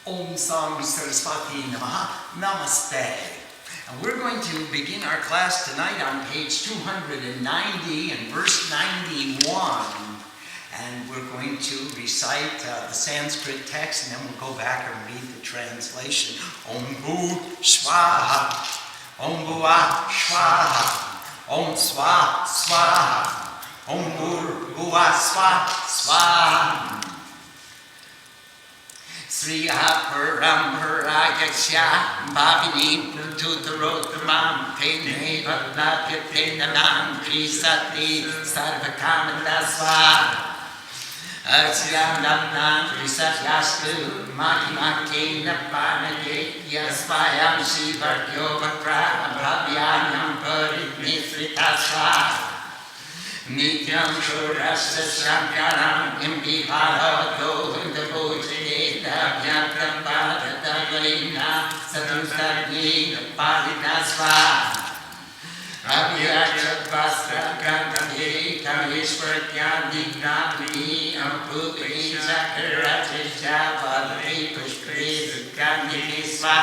Om Saraswati Namaha. Namaste. And we're going to begin our class tonight on page 290 and verse 91. And we're going to recite the Sanskrit text, and then we'll go back and read the translation. Om Bhu Swaha. Om Bhuva Swaha. Om Swa Swaha. Om Bhur Bhuva Swa Swaha. Sriya Param Paragaksya Bhavini Pututarotamam Tene Bhavlatyate Nanam Trisati Sarvakamadasva Asyam Namnam Trisatyastu Makimake Napanade Yasvayam Shivartyo Vakra Bhavyanyam Paritmithritasva Nityam Shurasya Shankaram Imbiharato Vindavojane Dabhyakam Padatavarina Sadhustarni Padidasva Abhyakshadvastra Kantahe Kamishwartya Dignapri Ampukri Chakratisha Padri Pushkri Zukandikisva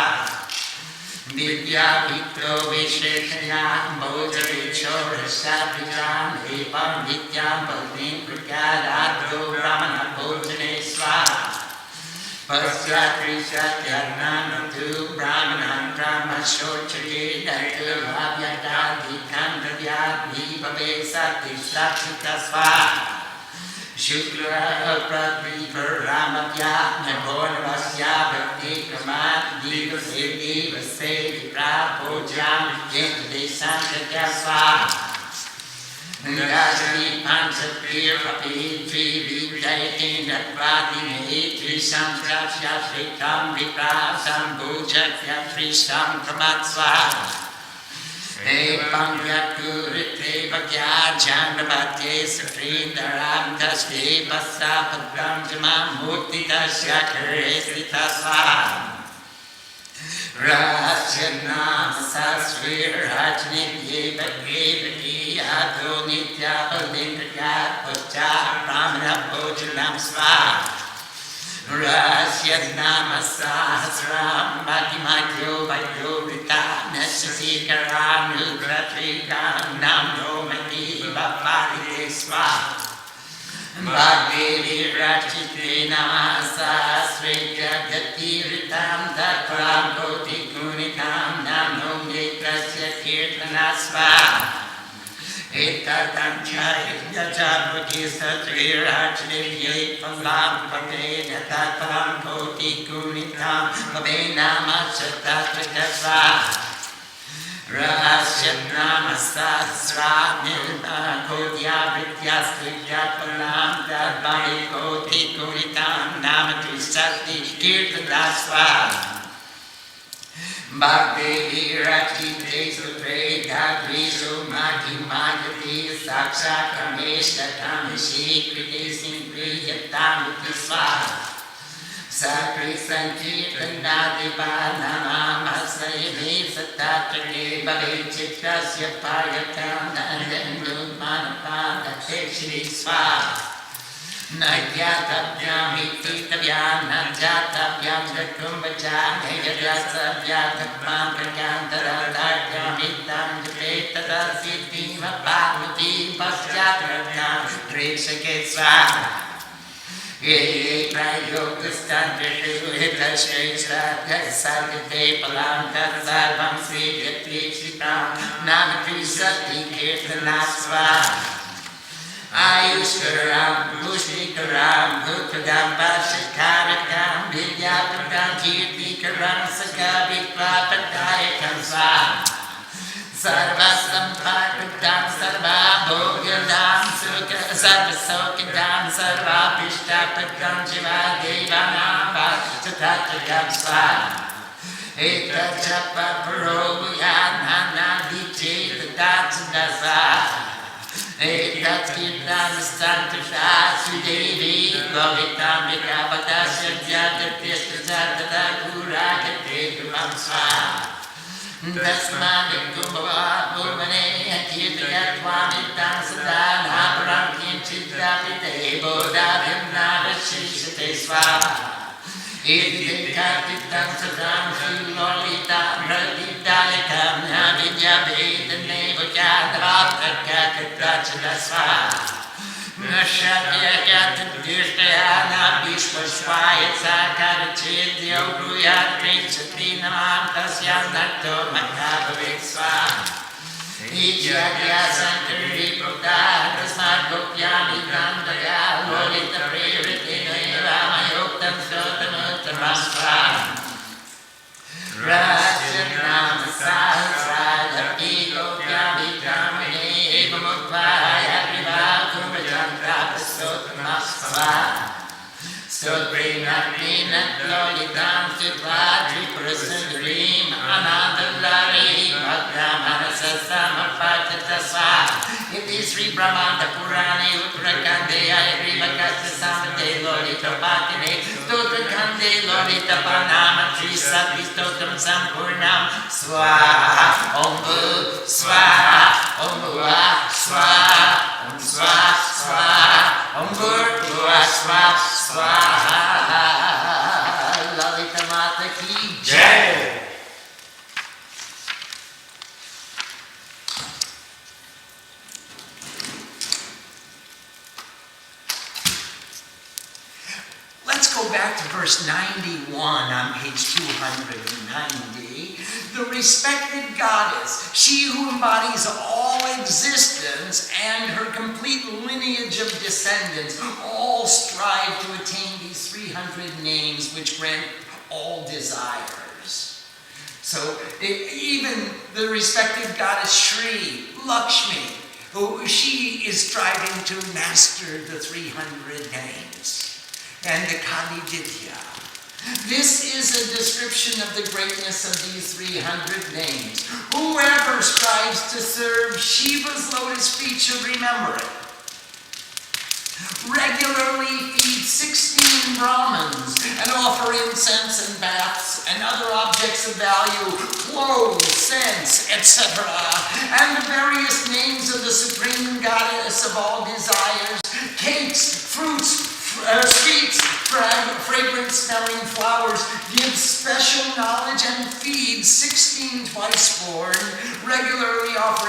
Vidya Vikto Visheshaya Bojari Chora Satyam Evam Vidyam Bhavim Prakadadro Brahmana Bojane Sva Pasyatri Satyananatu Brahmanan Brahma Shochari Datu Abhyadadi Kandavya Vibhave Sati Satyaka Sva Shukla Pratri Paramadya Nabonavasya Bhakti Kamat Diva Siddhi Vasedi Prapojam Jentade Sankatya Sva Nagashani Pansapir Papi Tri Vijayati Natvadi Tri Samprasya Sritam Vipra Sambhujatya Tri Sampramat Sva Evam Yakurite Bhagya Chandravate Sutrindaram Tasve Pasapadram Jamam Mukti Tasya Karesita Sva Rasyanam Sasvir Rajnitye Bhagavati Adho Nitya Bhalindraya Pacha Brahmana Bhojanam Sva Rasyanam Sahasram Bhagimadyo Vayorita Nasasikaram Nugratrikam Namno Mati Bhaparite Sva Bhagdevi Rachitena Sahasrika Gatiritam Tatram Koti Kunikam Namno Netrasya Kirtana Sva Etatam Chayya Jabhati Satri Rajnivye Palam Pate Tatam Koti Kunitam Pavenama Satatrika Sva Rahasyanama Sahasra Nirma Kodya Vidyastikya Palam Dadbani Koti Kunitam Namatri Sati Kirtana Sva Bhakti Rachite Sutre Dadri Sumati Magati Saksha Kamesha Kamishi Kriti Sindri Yatamiti Sva Sakri Sankirtana Deva Nama Masayami Satatri Bhavi Chitrasya Payatam Nandandu Manapanda Teshri Sva Nagyatabhyam Hititabhyam Najatabhyam Jakumbhajam Heyajasabhyam Tapam Prakantaradhartyam Hitam Japetada Siddhim Bhagavati Pasyatrabhyam Trishake Sva Ye Prayogastandrashu Hitashresha Yagasagate Palam Tatsarvam Sri Yatrishitam Namatri Sati Kirtana Sva Ayushkaram, Bhushikaram, Bhukadam, Vashikarakam, Vidyakam, Kirtikaram, Sakabhikva, Padayakam Sva Sarvasampakadam, Sarva Bhogadam, Sarvasokadam, Sarva Pishtapadam, Jiva Devanam, Vashitatakam Sva Eta Japa Parobhuyan, Hana Vicheta Datsandasa Ekatkitam Santusha Sridevi Lovitam Vikavadasya Jatatirtha Kurakate Kumam Sva Dasmani Kumbhava Bhuvane Kirtayatwamitam Sadana Param Kinchidapite Bodhavim Navashishate Sva Iti Katitam Sadam Sri Lalita Radidalekam Navidya Vedane Vajadrat Katitachadasva Nashatya Katidishtayana Vishwasvaya Sakarachidya Bruyat Trishati Namam Tasya Natto Makabhaviksva Ijagya Sankari Prokta Tasmat Gopyami Gandaya Lalita Prevritine Ramayoktam Sotamuttamasva Rajanam Sahasraya Gopyami Dhamane Evamukvaya Kriva Kumbhajantra Sotamasva Sotrinatrinat Lalitam Sitva Tripurasundarim Anandalari Bhagramanasasamapatatasva Iti Sri Brahmanta Purane Uttrakande Ayagriva Samade Lalita Patine Stotrakande Lalita Panama Trisati Stotam Sampurnam Swaha Om Bu Swaha Om Bua Swaha Om Swaha Swaha Om Bua Swaha Swaha Lalita Mata Ki Jai. Let's go back to verse 91 on page 290. The respected goddess, she who embodies all existence and her complete lineage of descendants, all strive to attain these 300 names which grant all desires. So even the respected goddess Shri, Lakshmi, who she is striving to master the 300 names. And the Kali Vidya. This is a description of the greatness of these 300 names. Whoever strives to serve Shiva's lotus feet should remember it. Regularly feed 16 Brahmins and offer incense and baths and other objects of value, clothes, scents, etc. And the various names of the Supreme Goddess of all desires, cakes, fruits, sweets, fragrant-smelling flowers, give special knowledge and feed 16 twice-born, regularly offer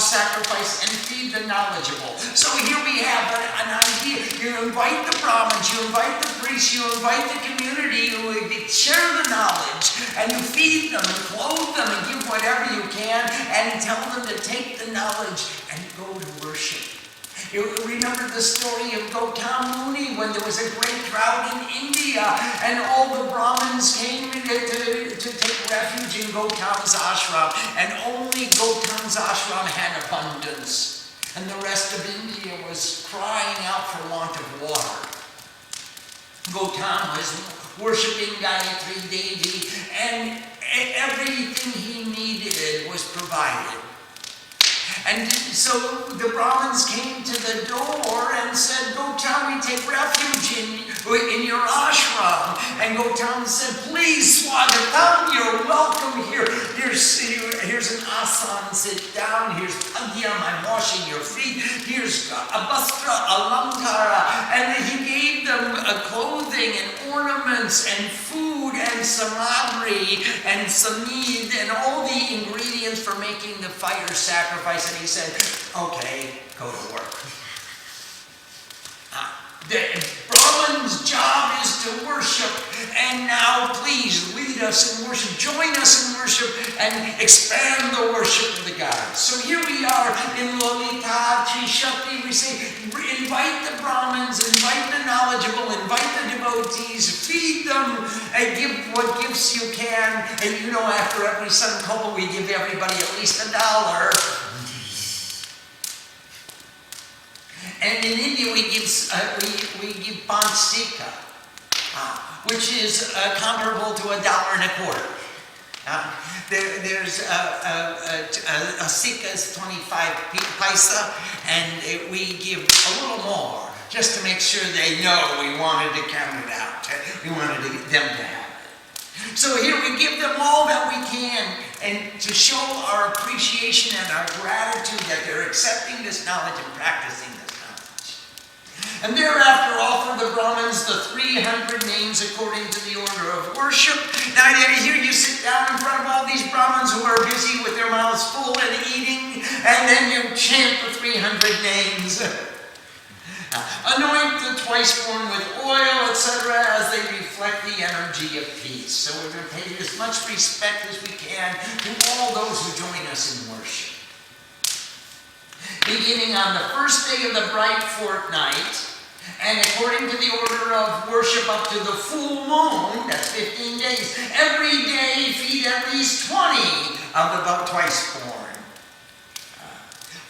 sacrifice and feed the knowledgeable. So here we have an idea. You invite the Brahmins, you invite the priests, you invite the community, you share the knowledge, and you feed them and clothe them and give whatever you can, and tell them to take the knowledge and go to worship. You remember the story of Gautam Muni when there was a great drought in India and all the Brahmins came to take refuge in Gautam's ashram, and only Gautam's ashram had abundance, and the rest of India was crying out for want of water. Gautam was worshipping Gayatri Devi, and everything he needed was provided. And so the Brahmins came to the door and said, Gautam, we take refuge in your ashram. And Gautam said, please, Swagatam, you're welcome here. Here's an asan, sit down. Here's padyam, I'm washing your feet. Here's a bastra, alankara. And he gave them clothing and ornaments and food and samadri and samid and all the ingredients for making the fire sacrifice. And he said, okay, go to work. The Brahman's job is to worship, and now please lead us in worship, join us in worship, and expand the worship of the gods. So here we are in Lalita Trishati. We say, invite the Brahmins, invite the knowledgeable, invite the devotees, feed them, and give what gifts you can. And you know, after every Sankalpa, we give everybody at least $1. And in India, we give Pansika, which is comparable to $1.25. There's a Sika is 25 paisa, and we give a little more, just to make sure they know we wanted to count it out. We wanted them to have it. So here we give them all that we can, and to show our appreciation and our gratitude that they're accepting this knowledge and practicing this knowledge. And thereafter offer the Brahmins the 300 names according to the order of worship. Now here you sit down in front of all these Brahmins who are busy with their mouths full and eating, and then you chant the 300 names. Anoint the twice-born with oil, etc., as they reflect the energy of peace. So we're going to pay as much respect as we can to all those who join us in worship. Beginning on the first day of the bright fortnight, and according to the order of worship up to the full moon, that's 15 days, every day feed at least 20 of the twice-born.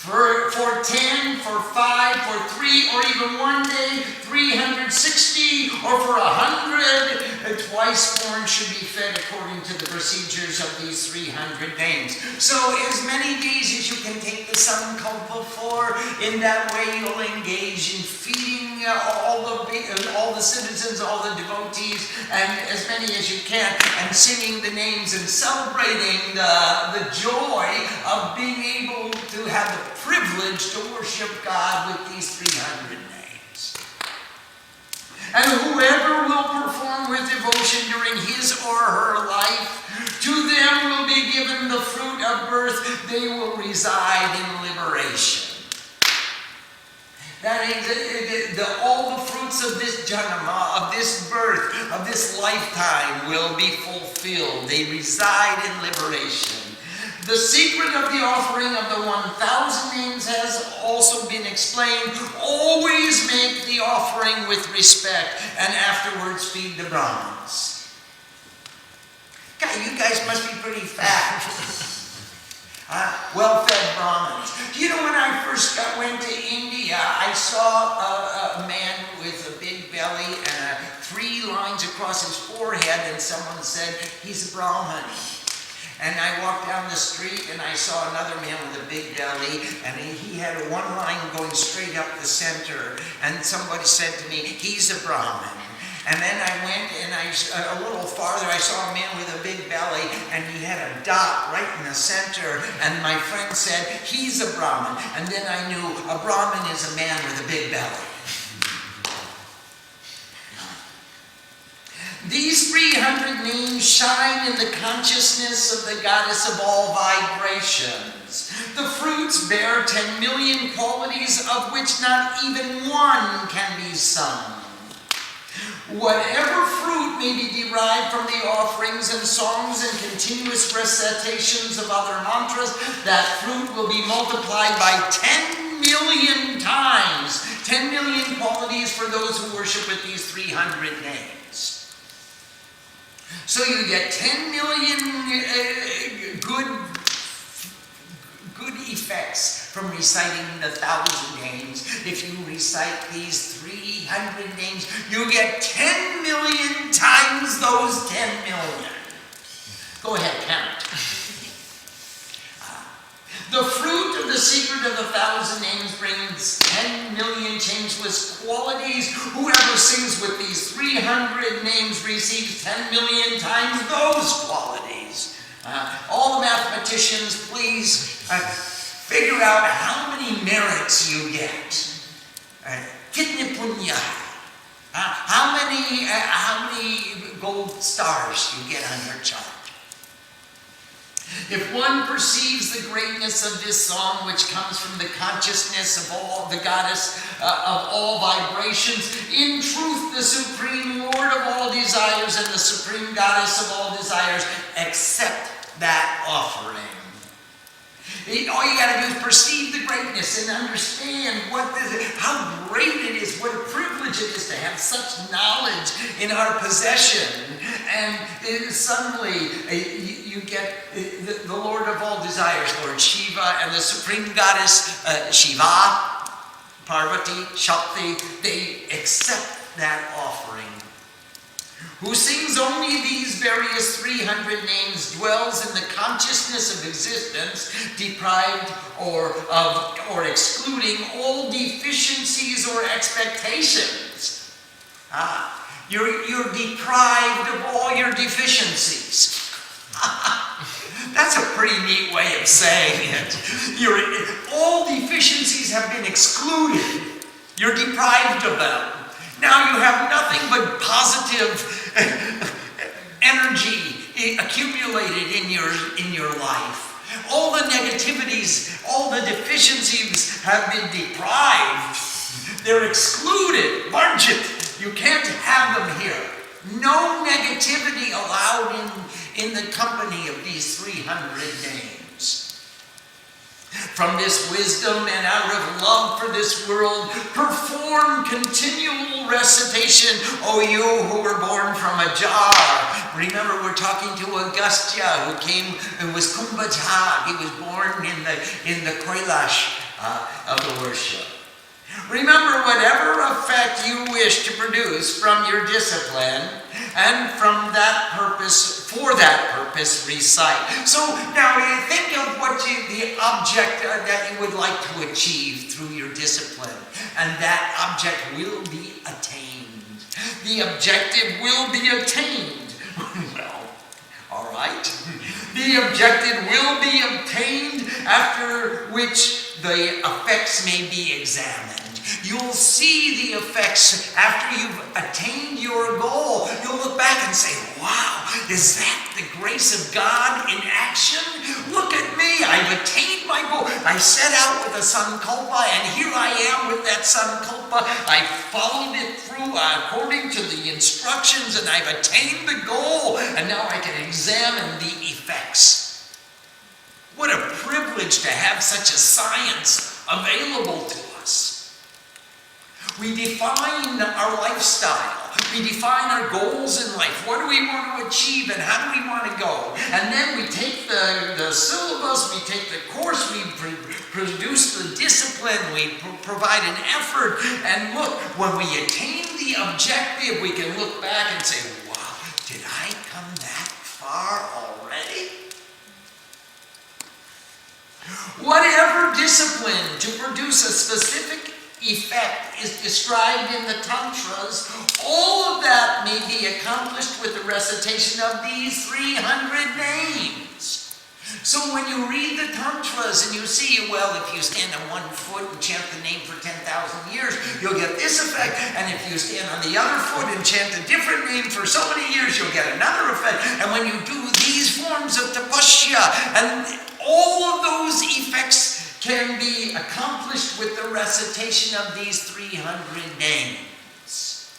For 10, for 5, for 3, or even 1 day, 360, or for 100, twice-born should be fed according to the procedures of these 300 names. So as many days as you can take the Sankalpa for, in that way you'll engage in feeding all the citizens, all the devotees, and as many as you can, and singing the names and celebrating the joy of being able to have the privilege to worship God with these 300 names. And whoever will perform with devotion during his or her life, to them will be given the fruit of birth. They will reside in liberation. That is, all the fruits of this janama, of this birth, of this lifetime will be fulfilled. They reside in liberation. The secret of the offering of the 1,000 names has also been explained. Always make the offering with respect, and afterwards feed the Brahmins. God, you guys must be pretty fat. Well-fed Brahmins. You know, when I first went to India, I saw a man with a big belly and 3 lines across his forehead, and someone said, he's a Brahmin. And I walked down the street and I saw another man with a big belly, and he had one line going straight up the center. And somebody said to me, he's a Brahmin. And then I went and a little farther, I saw a man with a big belly, and he had a dot right in the center. And my friend said, he's a Brahmin. And then I knew a Brahmin is a man with a big belly. These 300 names shine in the consciousness of the goddess of all vibrations. The fruits bear 10 million qualities, of which not even one can be sung. Whatever fruit may be derived from the offerings and songs and continuous recitations of other mantras, that fruit will be multiplied by 10 million times. 10 million qualities for those who worship with these 300 names. So you get 10 million good effects from reciting the 1,000 names. If you recite these 300 names, you get 10 million times those 10 million. Go ahead, count. The fruit of the secret of the 1,000 names brings 10 million changeless qualities. Whoever sings with these 300 names receives 10 million times those qualities. All the mathematicians, please figure out how many merits you get. Kitne punya. How many gold stars you get on your chart. If one perceives the greatness of this song, which comes from the consciousness of all the goddess of all vibrations, in truth the supreme Lord of all desires and the supreme goddess of all desires, accept that offering. All you got to do is perceive the greatness and understand how great it is, what a privilege it is to have such knowledge in our possession. And suddenly you get the Lord of all desires, Lord Shiva, and the supreme goddess Shiva, Parvati, Shakti. They accept that offering. Who sings only these various 300 names dwells in the consciousness of existence, deprived or excluding all deficiencies or expectations. You're deprived of all your deficiencies. That's a pretty neat way of saying it. All deficiencies have been excluded. You're deprived of them. Now you have nothing but positive energy accumulated in your life. All the negativities, all the deficiencies have been deprived. They're excluded. Budget. You can't have them here. No negativity allowed in the company of these 300 names. From this wisdom and out of love for this world, perform continual recitation, O you who were born from a jar. Remember, we're talking to Agastya, who was Kumbhaja. He was born in the Kailash of the worship. Remember, whatever effect you wish to produce from your discipline, and from that purpose, for that purpose, recite. So now you think of the object that you would like to achieve through your discipline, and that object will be attained. The objective will be attained. Well, all right. The objective will be obtained, after which the effects may be examined. You'll see the effects after you've attained your goal. You'll look back and say, wow, is that the grace of God in action? Look at me, I've attained my goal. I set out with a sankalpa, and here I am with that sankalpa. I followed it through according to the instructions, and I've attained the goal, and now I can examine the effects. What a privilege to have such a science available to us. We define our lifestyle. We define our goals in life. What do we want to achieve, and how do we want to go? And then we take the syllabus, we take the course, we produce the discipline, we provide an effort. And look, when we attain the objective, we can look back and say, wow, did I come that far already? Whatever discipline to produce a specific effect is described in the tantras, all of that may be accomplished with the recitation of these 300 names. So when you read the tantras and you see, well, if you stand on one foot and chant the name for 10,000 years, you'll get this effect. And if you stand on the other foot and chant a different name for so many years, you'll get another effect. And when you do these forms of tapasya, and all of those effects can be accomplished with the recitation of these 300 names.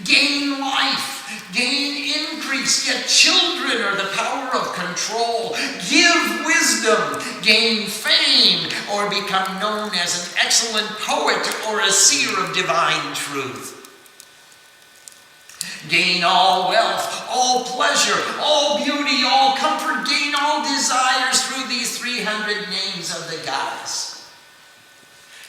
Gain life, gain increase, get children or the power of control, give wisdom, gain fame, or become known as an excellent poet or a seer of divine truth. Gain all wealth, all pleasure, all beauty, all comfort, gain all desires through these 300 names of the goddess.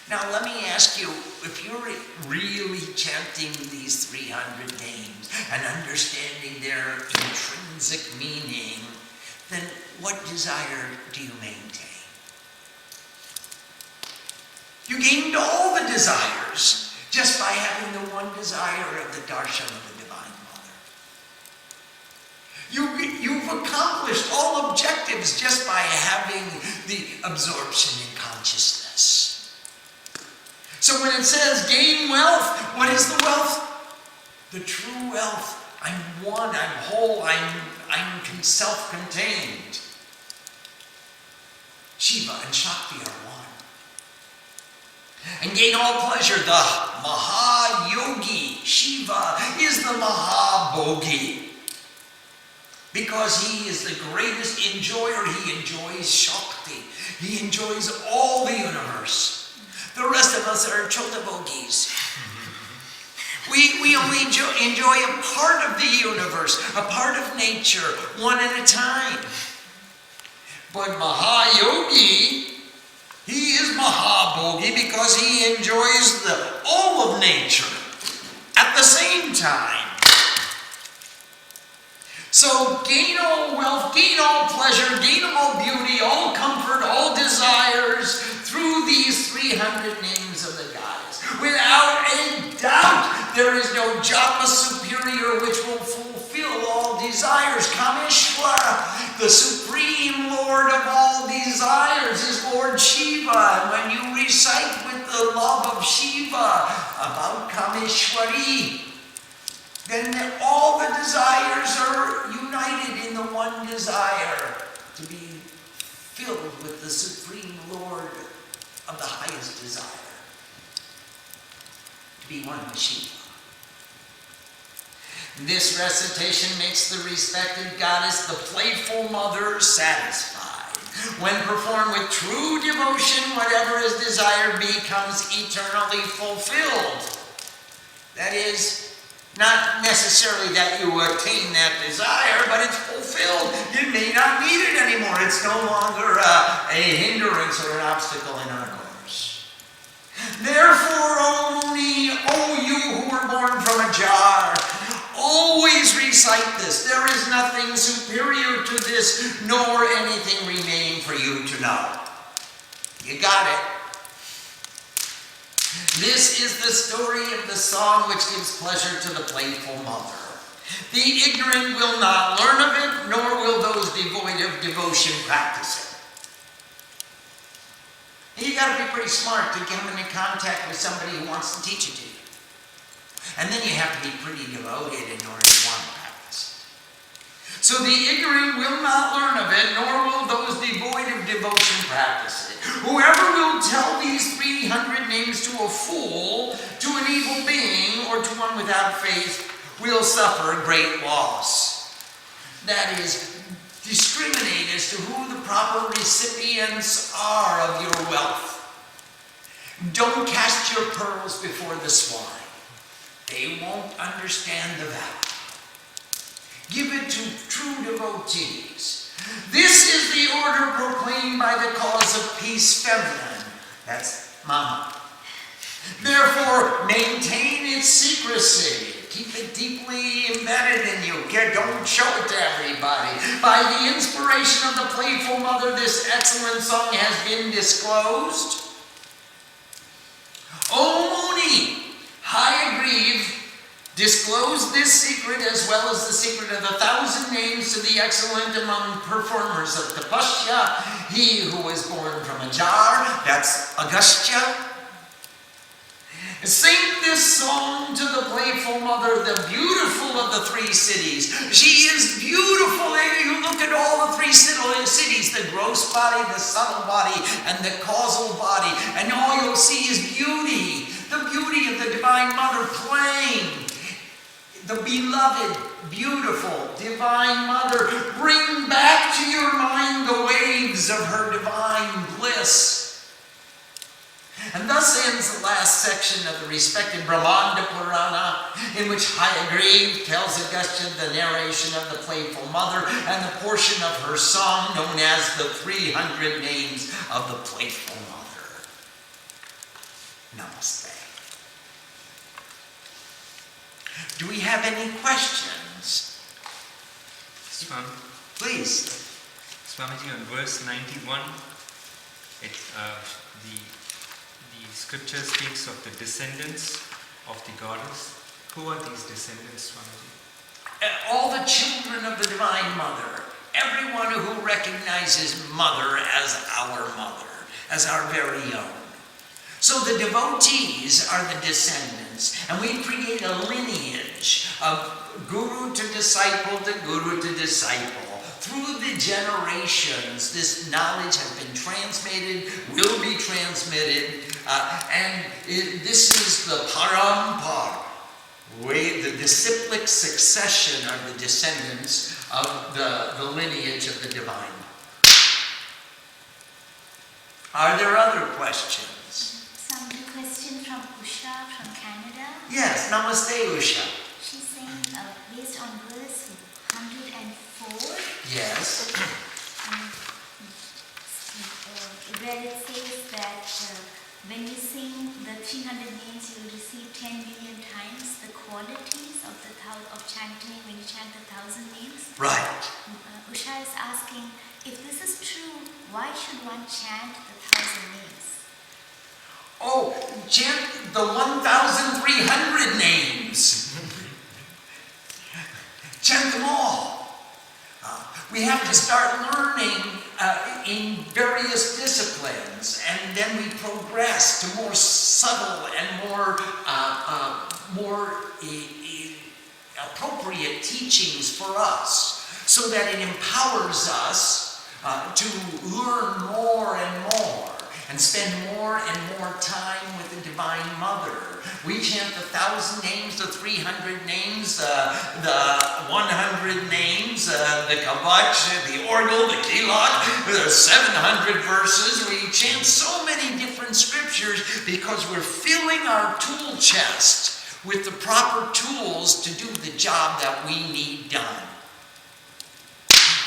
Now let me ask you, if you're really chanting these 300 names and understanding their intrinsic meaning, then what desire do you maintain? You gained all the desires just by having the one desire of the darshan of the Divine Mother. You've accomplished all objectives just by having the absorption in consciousness. So when it says gain wealth, what is the wealth? The true wealth. I'm one, I'm whole, I'm self-contained. Shiva and Shakti are one. And gain all pleasure. The Mahayogi, Shiva, is the Mahabhogi. Because he is the greatest enjoyer, he enjoys Shakti. He enjoys all the universe. The rest of us are Chotabhogis. We only enjoy a part of the universe, a part of nature, one at a time. But Mahayogi, he is Mahabhogi because he enjoys all of nature at the same time. So gain all wealth, gain all pleasure, gain all beauty, all comfort, all desires through these 300 names of the goddess. Without a doubt, there is no japa superior which will fulfill all desires. Kameshwara, the supreme Lord of all desires, is Lord Shiva. And when you recite with the love of Shiva, about Kameshwari, then all the desires are united in the one desire to be filled with the Supreme Lord of the highest desire, to be one with Shiva. This recitation makes the respected goddess, the playful mother, satisfied. When performed with true devotion, whatever is desired becomes eternally fulfilled. That is, not necessarily that you attain that desire, but it's fulfilled. You may not need it anymore. It's no longer a hindrance or an obstacle in our course. Therefore, O Muni, O you who were born from a jar, always recite this. There is nothing superior to this, nor anything remaining for you to know. You got it. This is the story of the song which gives pleasure to the playful mother. The ignorant will not learn of it, nor will those devoid of devotion practice it. And you got to be pretty smart to come into contact with somebody who wants to teach it to you. And then you have to be pretty devoted in order to want to practice it. So the ignorant will not learn of it, nor will those devoid of devotion practice it. Whoever will tell these 300 names to a fool, to an evil being, or to one without faith, will suffer great loss. That is, discriminate as to who the proper recipients are of your wealth. Don't cast your pearls before the swine. They won't understand the value. Give it to true devotees. This is the order proclaimed by the cause of peace feminine. That's Mama. Therefore, maintain its secrecy. Keep it deeply embedded in you. Don't show it to everybody. By the inspiration of the playful mother, this excellent song has been disclosed. O Muni, high aggrieved, disclose this secret as well as the secret of the 1,000 names to the excellent among performers of tapasya, he who was born from a jar, that's Agastya. Sing this song to the playful mother, the beautiful of the 3 cities. She is beautiful. You look at all the 3 cities, the gross body, the subtle body, and the causal body, and all you'll see is beauty. The beauty of the Divine Mother playing. The beloved, beautiful Divine Mother. Bring back to your mind the waves of her divine bliss. And thus ends the last section of the respected Brahmanda Purana, in which Hayagriva tells Agastya the narration of the playful mother and the portion of her song known as the 300 names of the playful mother. Namaste. Do we have any questions? Swami. Please. Swamiji, on verse 91, the scripture speaks of the descendants of the goddess. Who are these descendants, Swamiji? All the children of the Divine Mother. Everyone who recognizes Mother as our mother, as our very own. So the devotees are the descendants, and we create a lineage of guru to disciple to guru to disciple. Through the generations, this knowledge has been transmitted, will be transmitted, and this is the parampara, the disciplic succession of the descendants of the lineage of the divine. Are there other questions? Some question from Usha from Canada. Yes, namaste, Usha. She's saying, based on verse 104, Yes. where it says that when you sing the 300 names, you will receive 10 million times the qualities of chanting when you chant 1,000 names. Right. Usha is asking, if this is true, why should one chant the 1,000 names? Oh, chant the 1,300 names. Chant them all. We have to start learning in various disciplines, and then we progress to more subtle and more appropriate teachings for us, so that it empowers us to learn more and more and spend more and more time with the Divine Mother. We chant the 1,000 names, the 300 names, the 100 names, the kavach, the orgal, the kilak, the 700 verses. We chant so many different scriptures because we're filling our tool chest with the proper tools to do the job that we need done.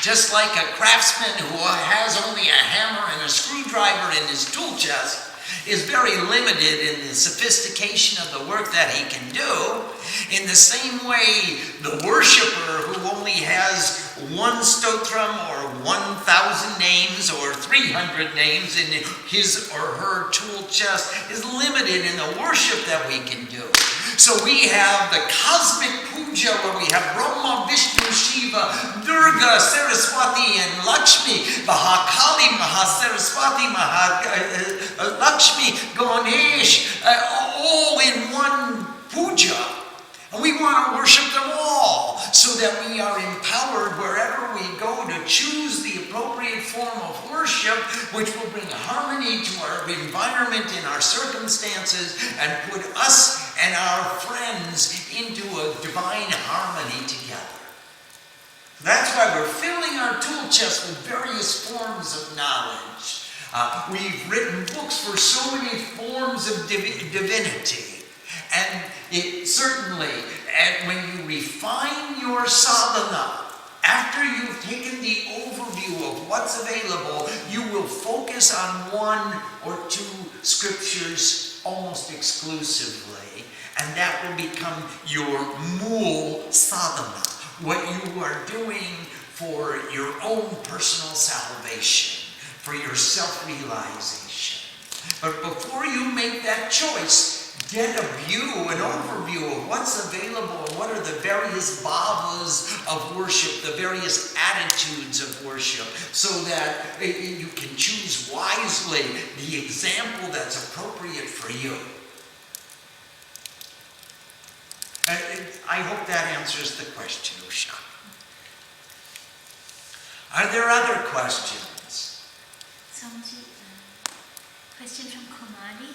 Just like a craftsman who has only a hammer and a screwdriver in his tool chest is very limited in the sophistication of the work that he can do, in the same way the worshiper who only has one stotram or 1,000 names or 300 names in his or her tool chest is limited in the worship that we can do. So we have the cosmic puja where we have Brahma, Vishnu, Shiva, Durga, Saraswati, and Lakshmi, Mahakali, Mahasaraswati, Lakshmi, Ganesh, all in one puja. And we want to worship them all so that we are empowered wherever we go to choose the appropriate form of worship, which will bring harmony to our environment and our circumstances and put us and our friends into a divine harmony together. That's why we're filling our tool chest with various forms of knowledge. We've written books for so many forms of divinity. And it certainly, and when you refine your sadhana, after you've taken the overview of what's available, you will focus on one or two scriptures almost exclusively, and that will become your mool sadhana, what you are doing for your own personal salvation, for your self-realization. But before you make that choice, get a view, an overview of what's available and what are the various bhavas of worship, the various attitudes of worship, so that you can choose wisely the example that's appropriate for you. I hope that answers the question, Usha. Are there other questions? Swamiji, question from Kumari.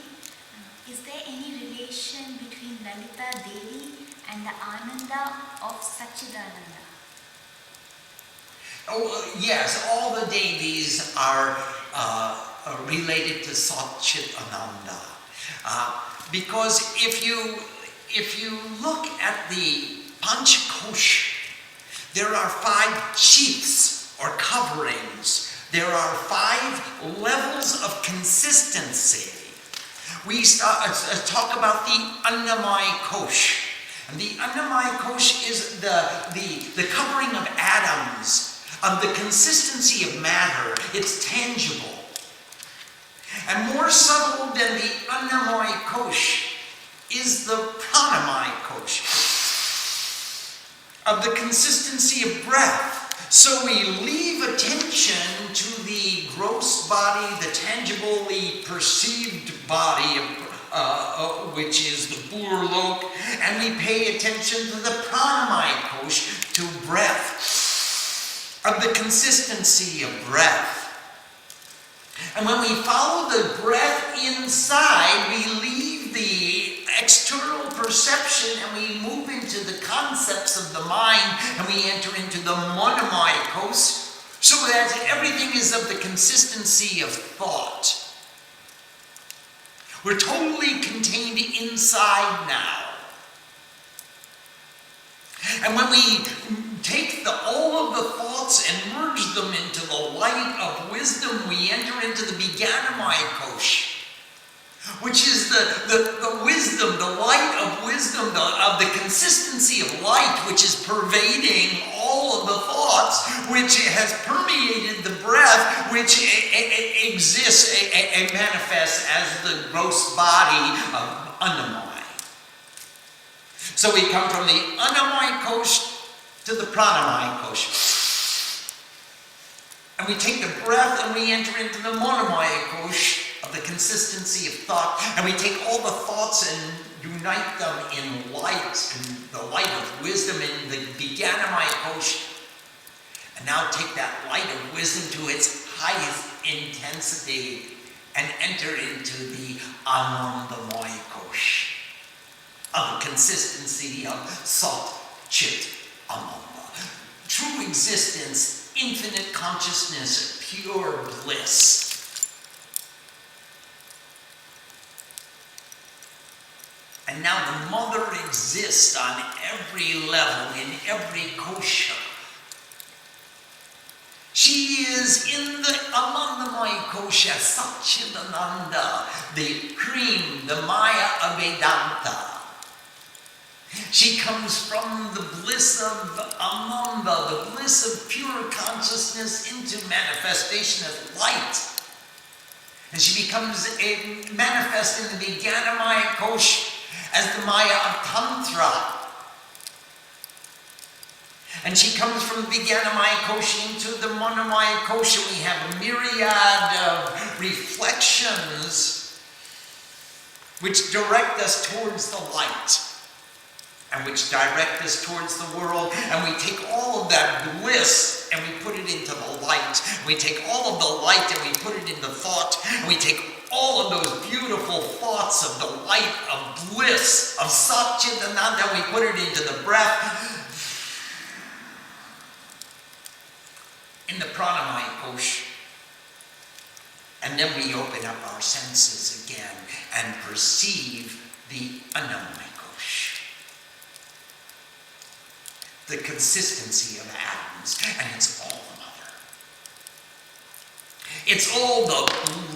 Is there any relation between Lalita Devi and the Ananda of Satchidananda? Oh, yes, all the Devis are related to Satchidananda. Because if you look at the Panchakosh, there are 5 sheaths or coverings. There are 5 levels of consistency. We talk about the Annamaya Kosh. And the Annamaya Kosh is the covering of atoms, of the consistency of matter. It's tangible. And more subtle than the Annamaya Kosh is the Pranamaya Kosh, of the consistency of breath. So we leave attention to the gross body, the tangibly perceived body, which is the Burlok, and we pay attention to the Pranamaya Kosh, to breath, of the consistency of breath. And when we follow the breath inside, we leave the external perception and we move into the concepts of the mind, and we enter into the Monomaya Kosh, so that everything is of the consistency of thought. We're totally contained inside now. And when we take all of the thoughts and merge them into the light of wisdom, we enter into the Vijnanamaya Kosh, which is the wisdom, the light of wisdom, of the consistency of light, which is pervading all of the thoughts, which has permeated the breath, which exists and manifests as the gross body of Annamaya. So we come from the Annamaya Kosh to the Pranamaya Kosh. And we take the breath and we enter into the monomaya kosh of the consistency of thought, and we take all the thoughts and unite them in light, in the light of wisdom in the Vijnanamaya kosh, and now take that light of wisdom to its highest intensity and enter into the Anandamaya kosh of the consistency of Sat, Chit, Ananda. True existence, infinite consciousness, pure bliss. And now the mother exists on every level, in every kosha. She is in the Anandamaya kosha, Satchidananda, the cream, the Maya of Vedanta. She comes from the bliss of Ananda, the bliss of pure consciousness, into manifestation as light. And she becomes a manifest in the Vijnanamaya kosh as the Maya of Tantra. And she comes from the Vijnanamaya kosha into the Monomaya kosha. We have a myriad of reflections which direct us towards the light and which direct us towards the world. And we take all of that bliss and we put it into the light. We take all of the light and we put it into thought. And we take all of those beautiful thoughts of the light of bliss, of Satchidananda, and we put it into the breath. In the Pranamaya kosh. And then we open up our senses again and perceive the Annamaya kosh. The consistency of atoms, and it's all the mother. It's all the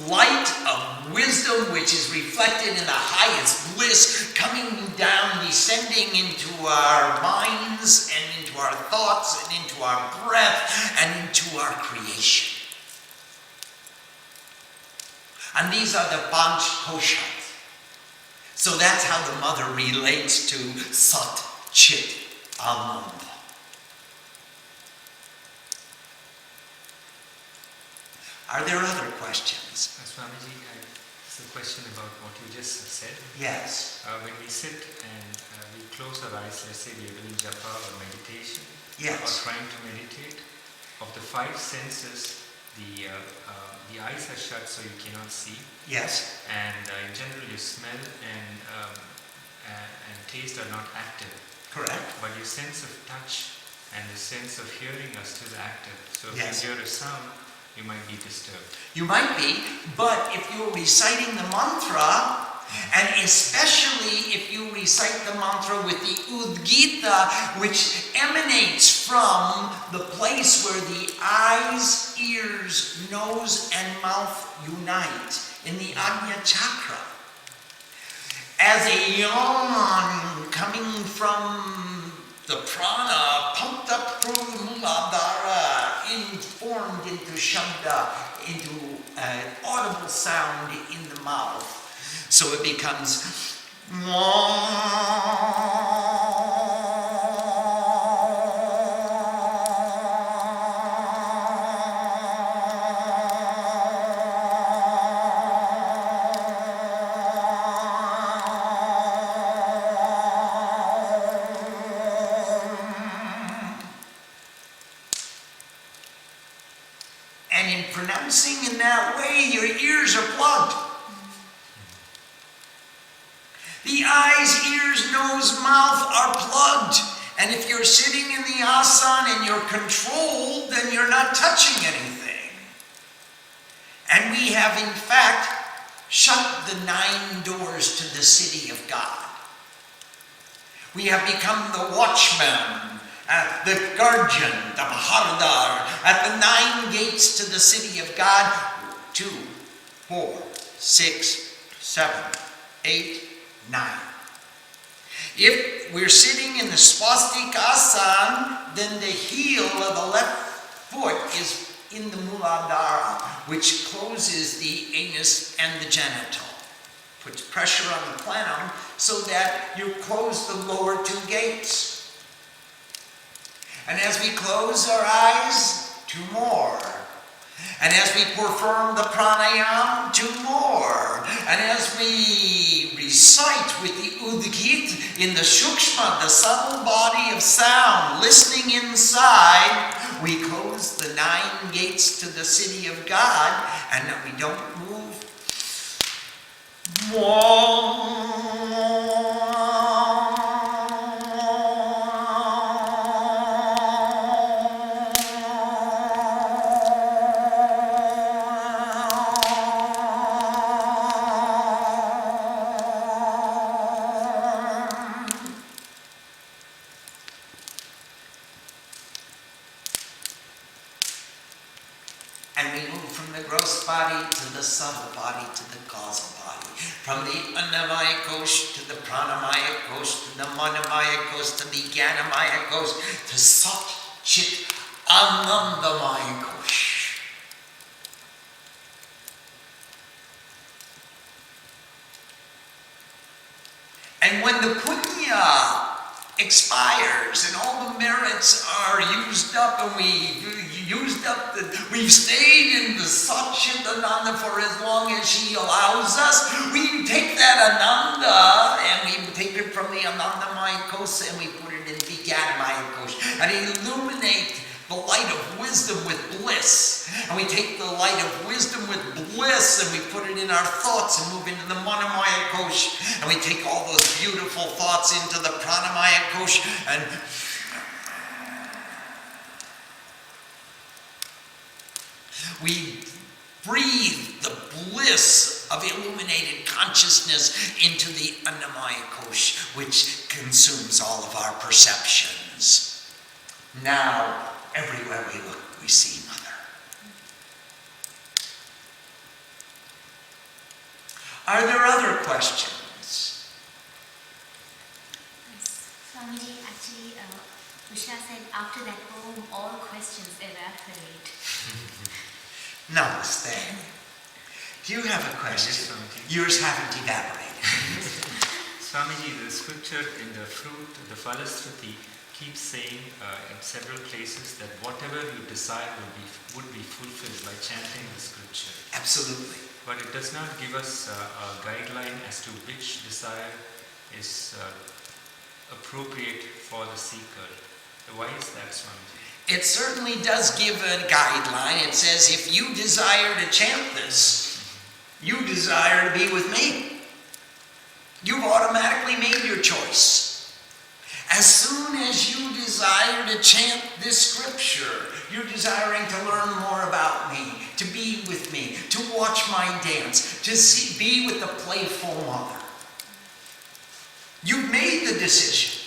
light of wisdom which is reflected in the highest bliss, coming down, descending into our minds and into our thoughts and into our breath and into our creation. And these are the Panch Koshas. So that's how the mother relates to Sat, Chit, Ananda. Are there other questions? Swamiji, it's a question about what you just said. Yes. When we sit and we close our eyes, let's say we are doing japa or meditation, Yes. or trying to meditate, of the five senses, the eyes are shut so you cannot see, Yes. and in general your smell and taste are not active. Correct. But your sense of touch and the sense of hearing are still active. So if Yes. you hear a sound, you might be disturbed. You might be, but if you're reciting the mantra, and especially if you recite the mantra with the Udgita, which emanates from the place where the eyes, ears, nose, and mouth unite, in the Ajna Chakra, as a yawn coming from the prana, pumped up through the Muladhara, formed into Shabda, into an audible sound in the mouth. So it becomes and in pronouncing in that way, your ears are plugged. The eyes, ears, nose, mouth are plugged. And if you're sitting in the asana and you're controlled, then you're not touching anything. And we have, in fact, shut the 9 doors to the city of God. We have become the watchman, the guardian, the Mahardar, at the 9 gates to the city of God. 2, 4, 6, 7, 8, 9. If we're sitting in the swastikasana, then the heel of the left foot is in the Muladhara, which closes the anus and the genital. Puts pressure on the plenum so that you close the lower 2 gates. And as we close our eyes, 2 more. And as we perform the pranayama, 2 more. And as we recite with the udgit in the shukshma, the subtle body of sound, listening inside, we close the 9 gates to the city of God, and we don't move. And we move from the gross body to the subtle body to the causal body. From the annamaya kosh to the pranamaya kosh to the manamaya kosh to the jnanamaya kosh to sat chit anandamaya kosh. And when the punya expires and all the merits are used up and we've stayed in the Satchit Ananda for as long as she allows us, we take that Ananda and we take it from the Anandamaya Kosh and we put it in Vijnanamaya Kosh and illuminate the light of wisdom with bliss. And we take the light of wisdom with bliss and we put it in our thoughts and move into the Manamaya Kosh. And we take all those beautiful thoughts into the Pranamaya Kosh and we breathe the bliss of illuminated consciousness into the Annamaya Kosh, which consumes all of our perceptions. Now, everywhere we look, we see Mother. Are there other questions? Yes. Swamiji, actually, Usha said after that poem, all questions evaporate. Namaste. Do you have a question? Yes, Swamiji. Yours haven't evaporated. Swamiji, the scripture in the fruit, the Phalasrutih, keeps saying in several places that whatever you desire would be fulfilled by chanting the scripture. Absolutely. But it does not give us a guideline as to which desire is appropriate for the seeker. Why is that, Swamiji? It certainly does give a guideline. It says, if you desire to chant this, you desire to be with me. You've automatically made your choice. As soon as you desire to chant this scripture, you're desiring to learn more about me, to be with me, to watch my dance, to be with the playful mother. You've made the decision.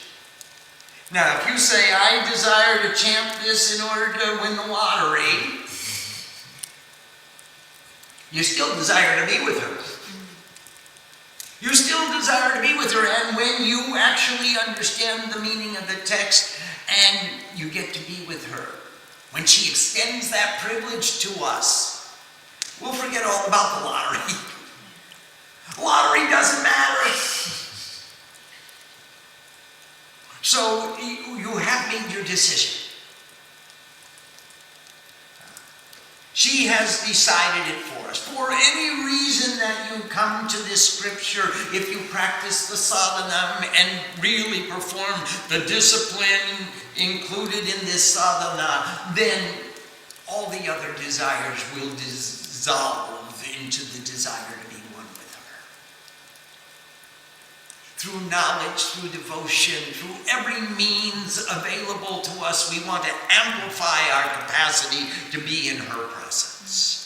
Now, if you say, I desire to chant this in order to win the lottery, you still desire to be with her. You still desire to be with her, and when you actually understand the meaning of the text and you get to be with her, when she extends that privilege to us, we'll forget all about the lottery. Lottery doesn't matter. So you have made your decision. She has decided it for us. For any reason that you come to this scripture, if you practice the sadhana and really perform the discipline included in this sadhana, then all the other desires will dissolve into the desire to be one with her. Through knowledge, through devotion, through every means available to us, we want to amplify our capacity to be in her presence.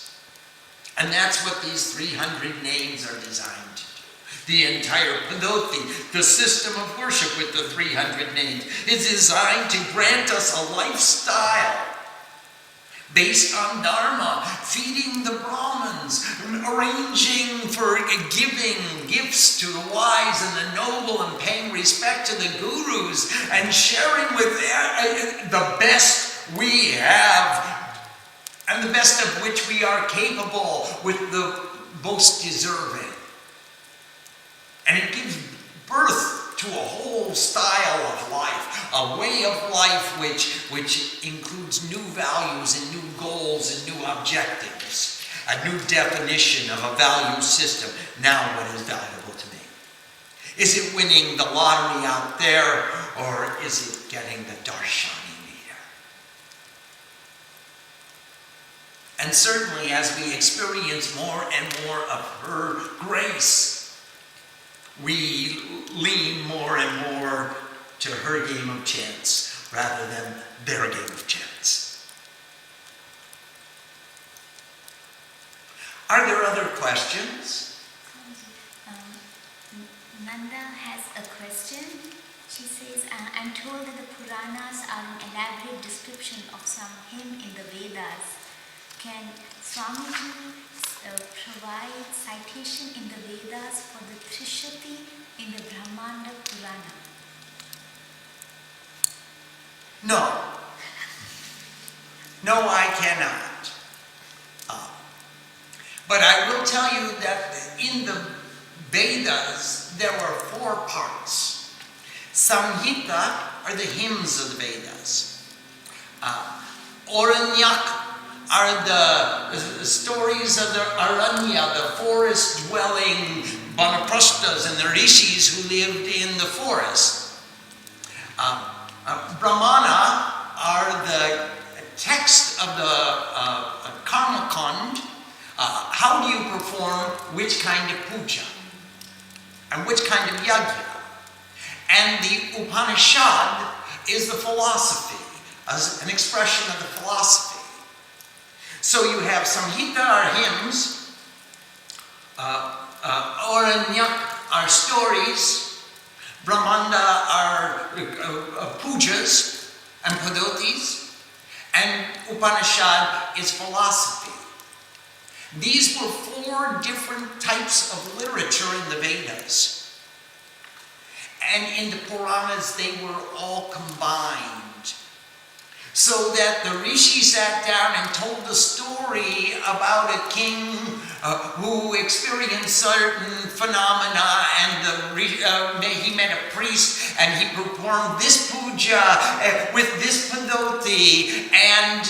And that's what these 300 names are designed to do. The entire Padoti, the system of worship with the 300 names, is designed to grant us a lifestyle based on Dharma, feeding the Brahmins, arranging for giving gifts to the wise and the noble and paying respect to the gurus and sharing with the best we have and the best of which we are capable with the most deserving. And it gives birth to a whole style of life, a way of life which includes new values and new goals and new objectives, a new definition of a value system. Now what is valuable to me? Is it winning the lottery out there, or is it getting the darshani meter? And certainly as we experience more and more of her grace, we lean more and more to her game of chance rather than their game of chance. Are there other questions? Nanda has a question. She says, I'm told that the Puranas are an elaborate description of some hymn in the Vedas. Can Swamiji provide citation in the Vedas for the Trishati in the Brahmanda Purana? No. No, I cannot. But I will tell you that in the Vedas, there are 4 parts. Samhita are the hymns of the Vedas. Aranyak are the stories of the Aranya, the forest-dwelling Vanaprasthas and the rishis who lived in the forest. Brahmana are the text of the Karma Kand. How do you perform which kind of puja and which kind of yajna? And the Upanishad is the philosophy, as an expression of the philosophy. So you have Samhita are hymns, Aranyak are stories, Brahmanda are pujas and padotis, and Upanishad is philosophy. These were 4 different types of literature in the Vedas. And in the Puranas, they were all combined. So that the rishi sat down and told a story about a king who experienced certain phenomena, and he met a priest and he performed this puja with this padoti, and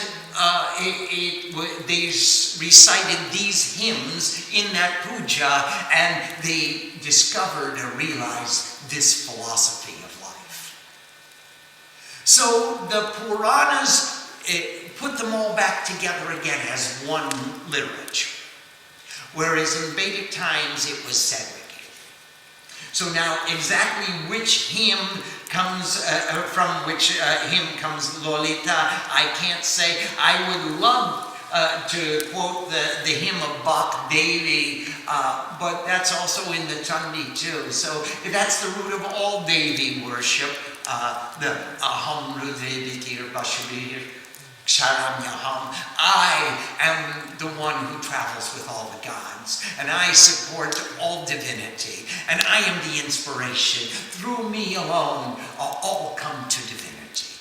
they recited these hymns in that puja, and they discovered or realized this philosophy of life. So the Puranas put them all back together again as one literature, whereas in Vedic times it was segregated. So now exactly which hymn comes, from which hymn comes Lalita, I can't say. I would love to quote the hymn of Lalita Devi, but that's also in the Chandi too. So that's the root of all Devi worship, the Aham Rudevitir Bashurir Ksharamyaham. I am the one who travels with all the gods, and I support all divinity, and I am the inspiration. Through me alone, all come to divinity.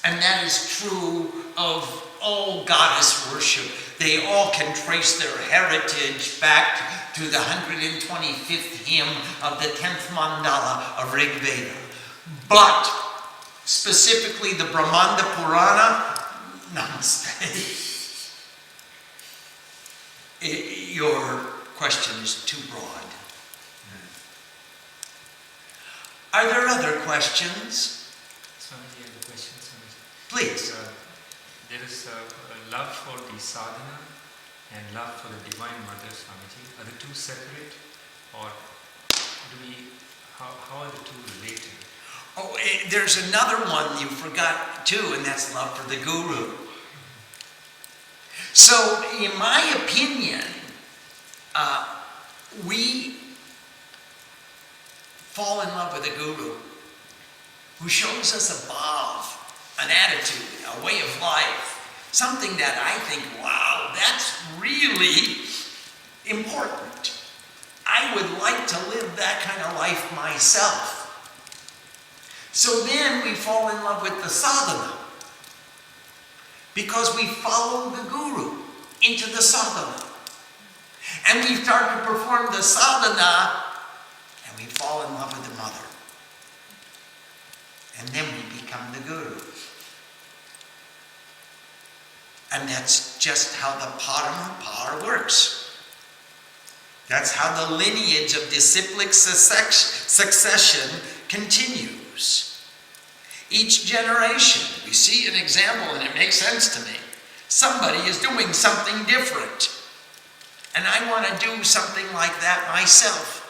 And that is true of all goddess worship. They all can trace their heritage back to the 125th hymn of the 10th mandala of Rig Veda. But specifically the Brahmanda Purana, namaste. Your question is too broad. Are there other questions? Swamiji, I have a question, Swamiji. Please. There is a love for the sadhana and love for the Divine Mother, Swamiji. Are the two separate, or how are the two related? Oh, there's another one you forgot too, and that's love for the Guru. So, in my opinion, we fall in love with a Guru who shows us above an attitude, a way of life, something that I think, wow, that's really important. I would like to live that kind of life myself. So then we fall in love with the sadhana, because we follow the Guru into the sadhana. And we start to perform the sadhana, and we fall in love with the Mother. And then we become the guru. And that's just how the Parampara works. That's how the lineage of disciplic succession continues. Each generation, we see an example, and it makes sense to me. Somebody is doing something different. And I want to do something like that myself.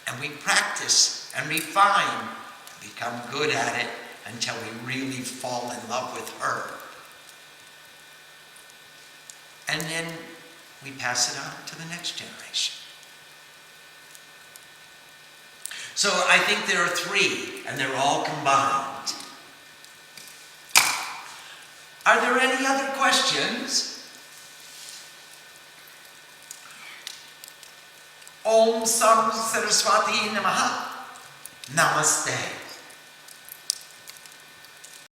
And we practice and refine, become good at it until we really fall in love with her. And then we pass it on to the next generation. So I think there are three, and they're all combined. Are there any other questions? Om Sam Saraswati Namaha. Namaste.